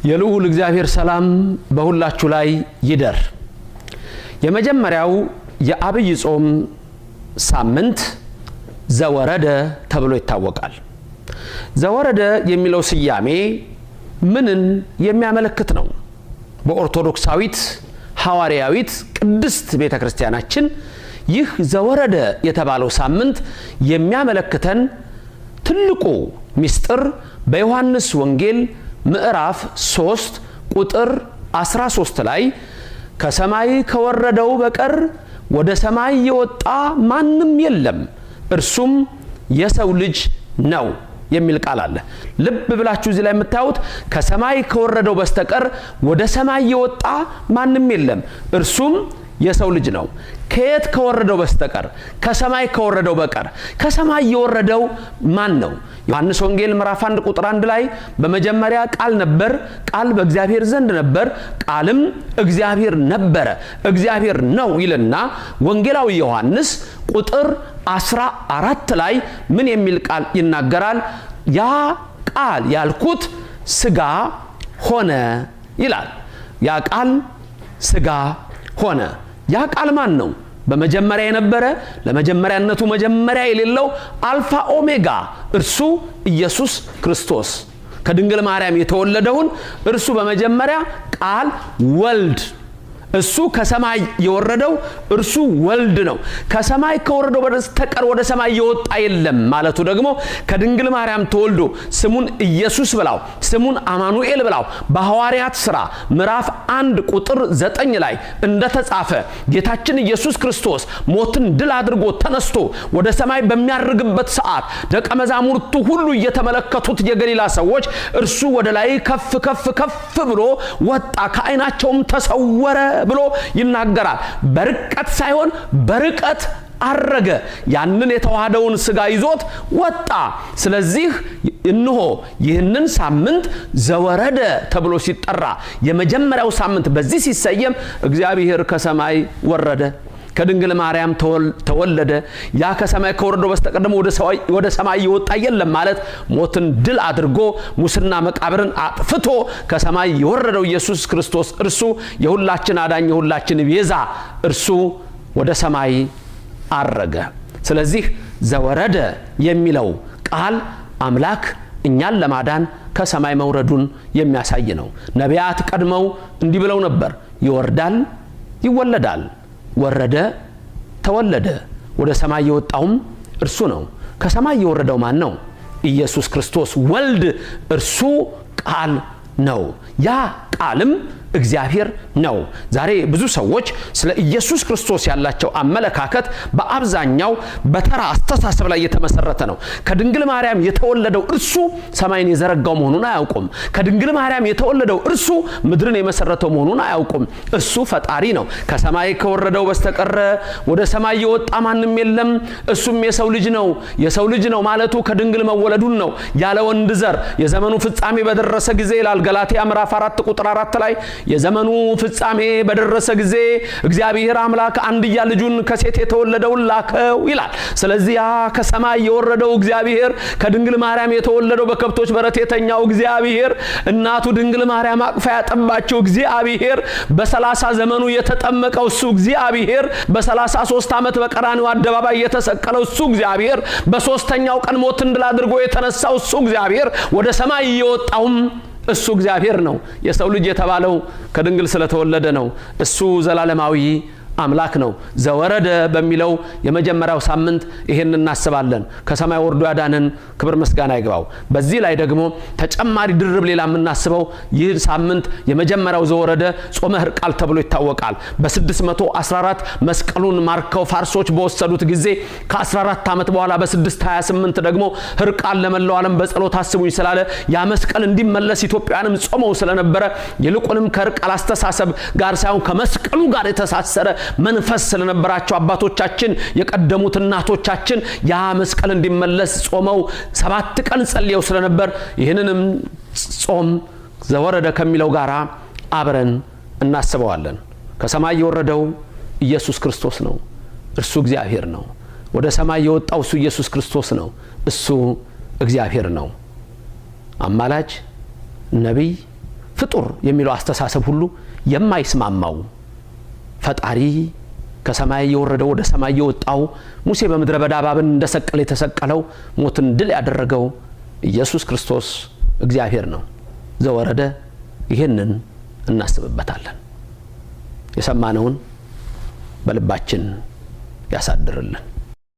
የልዑል እግዚአብሔር ሰላም በሁላችሁ ላይ ይደር። የመጀመሪያው የአብይ ጾም ሳምንት ዘወረደ ተብሎ ይታወቃል። ዘወረደ የሚለው ስያሜ ምንን የሚያመለክት ነው? በኦርቶዶክሳዊት ሐዋርያዊት ቅድስት ቤተክርስቲያናችን ይህ ዘወረደ የተባለው ሳምንት የሚያመለክተን ትልቁ ምስጢር በዮሐንስ ወንጌል ምዕራፍ 3 ቁጥር 13 ላይ ከሰማይ ከወረደው በቀር ወደ ሰማይ የወጣ ማንም የለም እርሱም የሰው ልጅ ነው የሚል ቃል አለ። ልብ ብላችሁ እዚህ ላይ የምታዩት ከሰማይ ከወረደው በስተቀር ወደ ሰማይ የወጣ ማንም የለም እርሱም የሰው ልጅ ነው። ከየት ከወረደው በስተቀር? ከሰማይ ከወረደው በቀር። ከሰማይ የወረደው ማን ነው? ዮሐንስ ወንጌል ምዕራፍ 1 ቁጥር 1 ላይ በመጀመሪያ ቃል ነበር፣ ቃል በእግዚአብሔር ዘንድ ነበር፣ ቃልም እግዚአብሔር ነበረ፣ እግዚአብሔር ነው ይልና ወንጌላዊ ዮሐንስ ቁጥር 14 ላይ ምን የሚል ቃል ይናገራል? ያ ቃል ያልኩት ሥጋ ሆነ ይላል። ያ ቃል ሥጋ ሆነ። ያ ቃል ማን ነው? በመጀመሪያ የነበረ ለመጀመሪያነቱ መጀመሪያ የሌለው አልፋ ኦሜጋ እርሱ ኢየሱስ ክርስቶስ ከድንግል ማርያም የተወለደውን እርሱ በመጀመሪያ ቃል ወልድ እሱ ከሰማይ የወረደው እርሱ ወልድ ነው። ከሰማይ ከወረደው በስተቀር ወደ ሰማይ የወጣ የለም ማለቱ ደግሞ ከድንግል ማርያም ተወልዶ ስሙን ኢየሱስ ብላው ስሙን አማኑኤል ብላው በሐዋርያት ሥራ ምዕራፍ 1 ቁጥር 9 ላይ እንደተጻፈ ጌታችን ኢየሱስ ክርስቶስ ሞትን ድል አድርጎ ተነስቶ ወደ ሰማይ በሚያርግበት ሰዓት ደቀ መዛሙርቱ ሁሉ እየተመለከቱት የገሊላ ሰዎች እርሱ ወደ ላይ ከፍ ከፍ ከፍ ብሎ ወጣ፣ ከዓይናቸውም ተሰወረ ብሎ ይናገራል። በርቀት ሳይሆን በርቀት አረገ። ያንን የተዋሃደውን ሥጋ ይዞት ወጣ። ስለዚህ እነሆ ይህንን ሳምንት ዘወረደ ተብሎ ሲጠራ የመጀመሪያው ሳምንት በዚህ ሲሰየም እግዚአብሔር ከሰማይ ወረደ፣ ከድንግል ማርያም ተወለደ። ያ ከሰማይ ከወረደው በስተቀር ደግሞ ወደ ሰማይ የወጣ የለም ማለት ሞትን ድል አድርጎ ሙስና መቃብርን አጥፍቶ ከሰማይ የወረደው ኢየሱስ ክርስቶስ እርሱ የሁላችን አዳኝ የሁላችን ቤዛ እርሱ ወደ ሰማይ አረገ። ስለዚህ ዘወረደ የሚለው ቃል አምላክ እኛን ለማዳን ከሰማይ መውረዱን የሚያሳይ ነው። ነቢያት ቀድመው እንዲህ ብለው ነበር፣ ይወርዳል ይወለዳል፣ ወረደ ተወለደ፣ ወደ ሰማይ የወጣውም እርሱ ነው። ከሰማይ የወረደው ማን ነው? ኢየሱስ ክርስቶስ ወልድ እርሱ ቃል ነው። ያ ቃልም እግዚአብሔር ነው። ዛሬ ብዙ ሰዎች ስለ ኢየሱስ ክርስቶስ ያላቸው አመለካከት በአብዛኛው በተራ አስተሳሰብ ላይ የተመሰረተ ነው። ከድንግል ማርያም የተወለደው እርሱ ሰማይን የዘረጋው መሆኑን አያውቁም። ከድንግል ማርያም የተወለደው እርሱ ምድርን የመሰረተው መሆኑን አያውቁም። እሱ ፈጣሪ ነው። ከሰማይ ከወረደው በስተቀር ወደ ሰማይ የወጣ ማንም የለም፣ እሱም የሰው ልጅ ነው። የሰው ልጅ ነው ማለቱ ከድንግል መወለዱን ነው። ያለ ወንድ ዘር የዘመኑ ፍጻሜ በደረሰ ጊዜ ይላል ገላትያ ምዕራፍ 4 ቁጥር 4 ላይ የዘመኑ ፍጻሜ በደረሰ ጊዜ እግዚአብሔር አምላክ አንድያ ልጁን ከሴት የተወለደውን ላከው ይላል። ስለዚህ ያ ከሰማይ የወረደው እግዚአብሔር ከድንግል ማርያም የተወለደው በከብቶች በረት የተኛው እግዚአብሔር እናቱ ድንግል ማርያም አቅፋ ያጠባቸው እግዚአብሔር በ30 ዘመኑ የተጠመቀው እሱ እግዚአብሔር በ33 ዓመት በቀራንዮ አደባባይ የተሰቀለው እሱ እግዚአብሔር በሶስተኛው ቀን ሞትን ድል አድርጎ የተነሳው እሱ እግዚአብሔር ወደ ሰማይ የወጣውም እሱ እግዚአብሔር ነው። የሰው ልጅ የተባለው ከድንግል ስለተወለደ ነው። እሱ ዘላለማዊ አምላክ ነው። ዘወረደ በሚለው የመጀመሪያው ሳምንት ይሄን እናስባለን። ከሰማይ ወርዶ ያዳነን ክብር ምስጋና ይግባው። በዚህ ላይ ደግሞ ተጨማሪ ድርብ ሌላ የምናስበው ይህ ሳምንት የመጀመሪያው ዘወረደ ጾመ ሕርቃል ተብሎ ይታወቃል። በ614 መስቀሉን ማርከው ፋርሶች በወሰዱት ጊዜ ከ14 ዓመት በኋላ በ628 ደግሞ ሕርቃል ለመላው ዓለም በጸሎት አስቡኝ ስላለ ያ መስቀል እንዲመለስ ኢትዮጵያንም ጾመው ስለነበረ ይልቁንም ከሕርቃል አስተሳሰብ ጋር ሳይሆን ከመስቀሉ ጋር የተሳሰረ መንፈስ ስለነበራቸው አባቶቻችን የቀደሙት እናቶቻችን ያ መስቀል እንዲመለስ ጾመው 7 ቀን ጸልየው ስለነበር ይህንንም ጾም ዘወረደ ከሚለው ጋር አብረን እናስበዋለን። ከሰማይ የወረደው ኢየሱስ ክርስቶስ ነው። እርሱ እግዚአብሔር ነው። ወደ ሰማይ የወጣው እሱ ኢየሱስ ክርስቶስ ነው። እሱ እግዚአብሔር ነው። አማላጅ፣ ነቢይ፣ ፍጡር የሚለው አስተሳሰብ ሁሉ የማይስማማው ፈጣሪ ከሰማይ የወረደው ወደ ሰማይ የወጣው ሙሴ በምድረ በዳ እባብን እንደሰቀለ የተሰቀለው ሞትን ድል ያደረገው ኢየሱስ ክርስቶስ እግዚአብሔር ነው ዘወረደ። ይሄንን እናስብበታለን። የሰማነውን በልባችን ያሳድርልን።